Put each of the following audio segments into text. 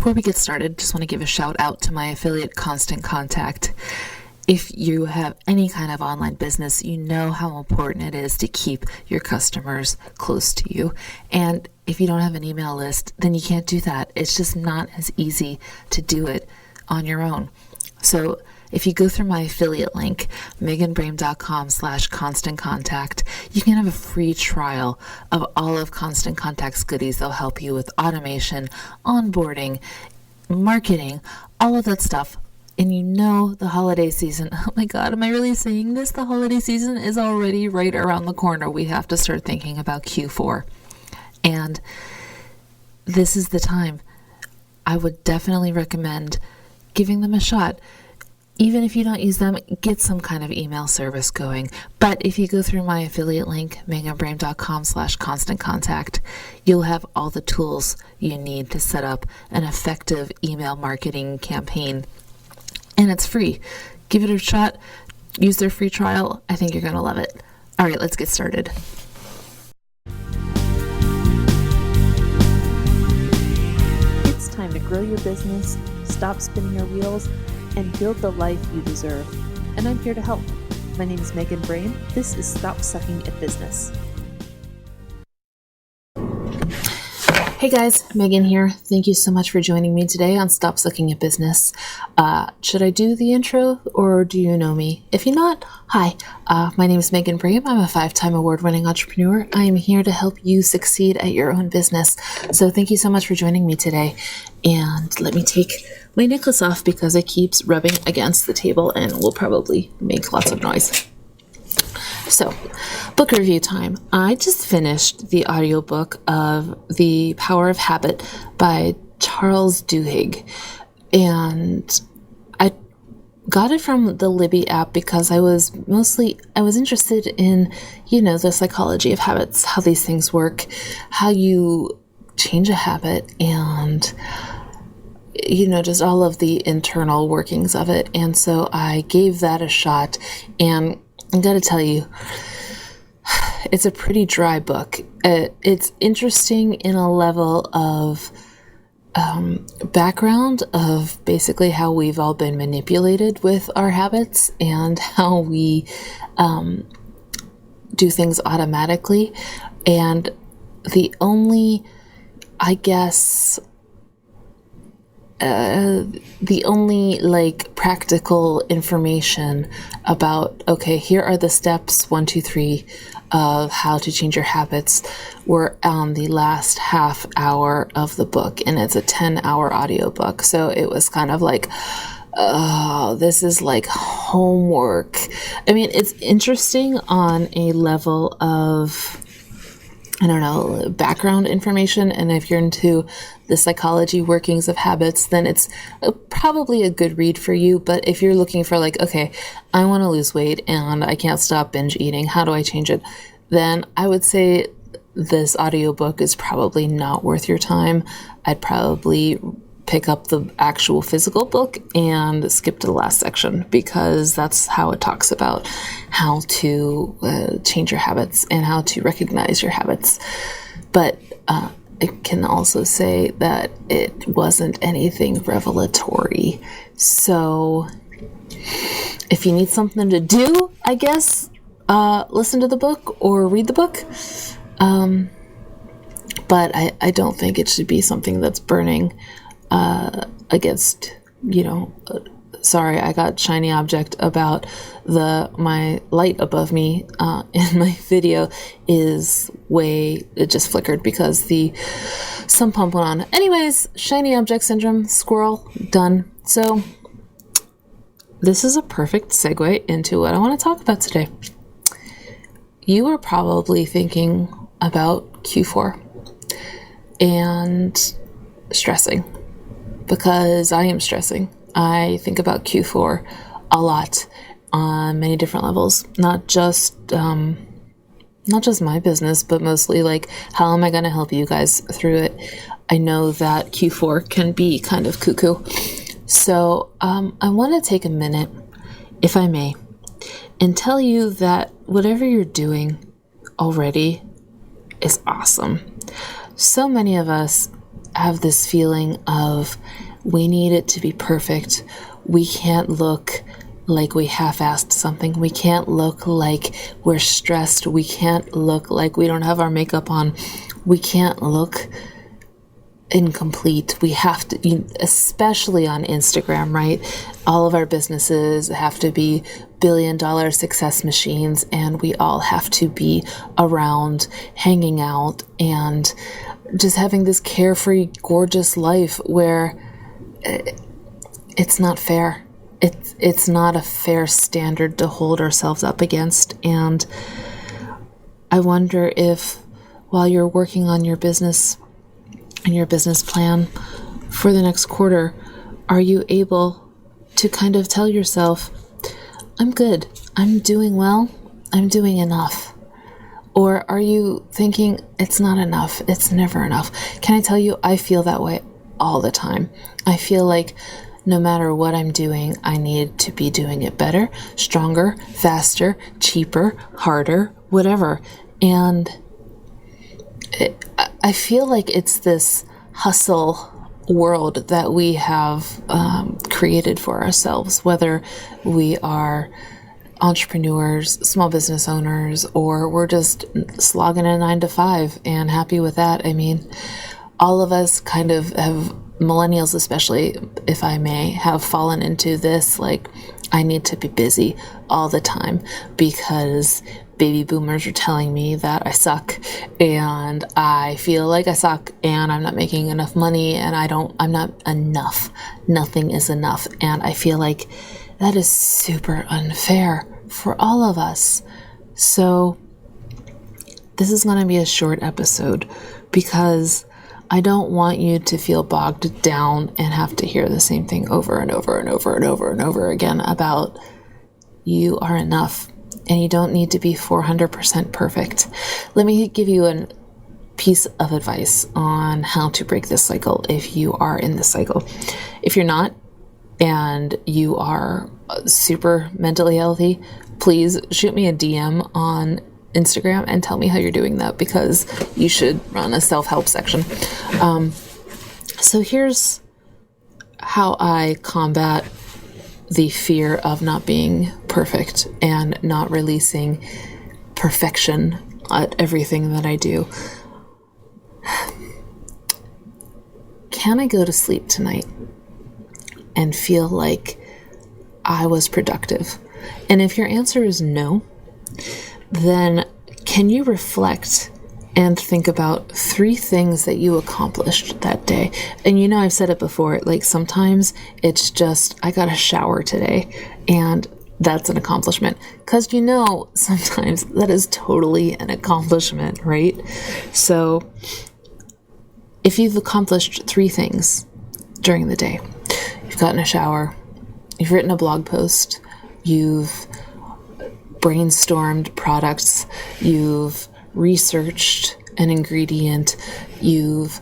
Before we get started, just want to give a shout out to my affiliate Constant Contact. If you have any kind of online business, you know how important it is to keep your customers close to you. And if you don't have an email list, then you can't do that. It's just not as easy to do it on your own. So if you go through my affiliate link, meganbrame.com/constant contact, you can have a free trial of all of Constant Contact's goodies. They'll help you with automation, onboarding, marketing, all of that stuff. And you know the holiday season, oh my God, am I really saying this? The holiday season is already right around the corner. We have to start thinking about Q4. And this is the time. I would definitely recommend giving them a shot. Even if you don't use them, get some kind of email service going. But if you go through my affiliate link, meganbrame.com/constant contact, you'll have all the tools you need to set up an effective email marketing campaign. And it's free. Give it a shot. Use their free trial. I think you're going to love it. All right, let's get started. It's time to grow your business, stop spinning your wheels, and build the life you deserve. And I'm here to help. My name is Megan Brame. This is Stop Sucking at Business. Hey guys, Megan here. Thank you so much for joining me today on Stop Sucking at Business. Should I do the intro or do you know me? If you're not, hi. My name is Megan Brame. I'm a 5-time award-winning entrepreneur. I am here to help you succeed at your own business. So thank you so much for joining me today. And let me take my necklace off because it keeps rubbing against the table and will probably make lots of noise. So, book review time. I just finished the audiobook of The Power of Habit by Charles Duhigg. And I got it from the Libby app because I was interested in, the psychology of habits, how these things work, how you change a habit, and just all of the internal workings of it. And so I gave that a shot, and I gotta tell you, it's a pretty dry book. It's interesting in a level of background of basically how we've all been manipulated with our habits and how we do things automatically. And the only, practical information about, okay, here are the steps 1, 2, 3 of how to change your habits were on the last half hour of the book. And it's a 10-hour audiobook. So it was kind of like, oh, this is like homework. I mean, it's interesting on a level of, background information. And if you're into the psychology workings of habits, then it's probably a good read for you. But if you're looking for okay, I want to lose weight and I can't stop binge eating, how do I change it? Then I would say this audiobook is probably not worth your time. I'd probably pick up the actual physical book and skip to the last section because that's how it talks about how to change your habits and how to recognize your habits. But I can also say that it wasn't anything revelatory. So if you need something to do, I guess, listen to the book or read the book. But I don't think it should be something that's burning against, sorry, I got shiny object about my light above me in my video it just flickered because the sump pump went on. Anyways, shiny object syndrome, squirrel, done. So this is a perfect segue into what I want to talk about today. You are probably thinking about Q4 and stressing. Because I am stressing. I think about Q4 a lot on many different levels, not just my business, but mostly how am I going to help you guys through it? I know that Q4 can be kind of cuckoo. So I want to take a minute, if I may, and tell you that whatever you're doing already is awesome. So many of us have this feeling of we need it to be perfect. We can't look like we half-assed something. We can't look like we're stressed. We can't look like we don't have our makeup on. We can't look incomplete. We have to, especially on Instagram, right? All of our businesses have to be billion-dollar success machines, and we all have to be around, hanging out, and just having this carefree, gorgeous life where it's not fair. It's not a fair standard to hold ourselves up against. And I wonder if while you're working on your business and your business plan for the next quarter, are you able to kind of tell yourself, I'm good, I'm doing well, I'm doing enough? Or are you thinking, it's not enough, it's never enough? Can I tell you, I feel that way all the time. I feel like no matter what I'm doing, I need to be doing it better, stronger, faster, cheaper, harder, whatever. And I feel like it's this hustle world that we have created for ourselves, whether we are entrepreneurs, small business owners, or we're just slogging a 9-to-5 and happy with that. I mean, all of us kind of have, millennials especially, if I may, have fallen into this, like, I need to be busy all the time because baby boomers are telling me that I suck and I feel like I suck and I'm not making enough money and I'm not enough. Nothing is enough. And I feel like that is super unfair for all of us. So this is going to be a short episode because I don't want you to feel bogged down and have to hear the same thing over and over and over and over and over again about you are enough and you don't need to be 400% perfect. Let me give you a piece of advice on how to break this cycle if you are in this cycle. If you're not and you are super mentally healthy, please shoot me a DM on Instagram and tell me how you're doing that, because you should run a self-help section. So here's how I combat the fear of not being perfect and not releasing perfection at everything that I do. Can I go to sleep tonight and feel like I was productive? And if your answer is no, then can you reflect and think about 3 things that you accomplished that day? And I've said it before, like sometimes it's just, I got a shower today and that's an accomplishment. Because sometimes that is totally an accomplishment, right? So if you've accomplished 3 things during the day, you've gotten a shower, you've written a blog post, you've brainstormed products, you've researched an ingredient, you've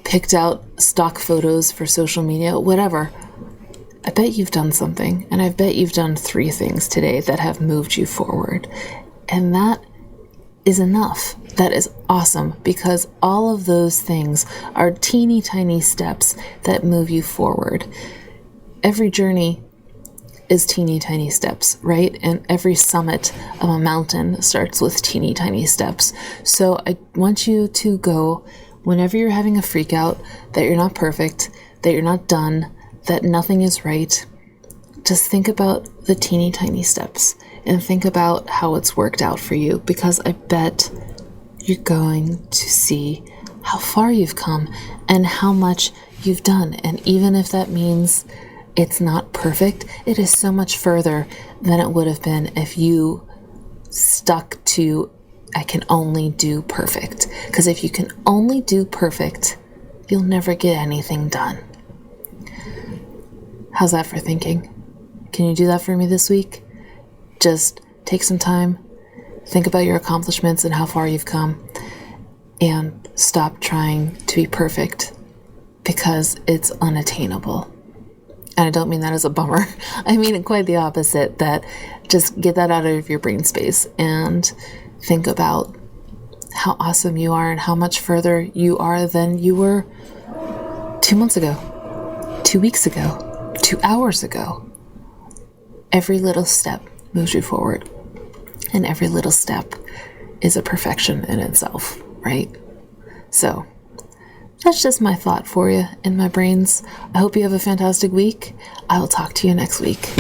picked out stock photos for social media, whatever. I bet you've done something, and I bet you've done 3 things today that have moved you forward. And that is enough. That is awesome, because all of those things are teeny tiny steps that move you forward. Every journey is teeny tiny steps, right? And every summit of a mountain starts with teeny tiny steps. So I want you to go, whenever you're having a freak out, that you're not perfect, that you're not done, that nothing is right, just think about the teeny tiny steps and think about how it's worked out for you, because I bet you're going to see how far you've come and how much you've done. And even if that means it's not perfect, it is so much further than it would have been if you stuck to, I can only do perfect. Because if you can only do perfect, you'll never get anything done. How's that for thinking? Can you do that for me this week? Just take some time, think about your accomplishments and how far you've come, and stop trying to be perfect, because it's unattainable. And I don't mean that as a bummer. I mean quite the opposite, that just get that out of your brain space and think about how awesome you are and how much further you are than you were 2 months ago, 2 weeks ago, 2 hours ago. Every little step moves you forward, and every little step is a perfection in itself, right? So that's just my thought for you in my brains. I hope you have a fantastic week. I will talk to you next week.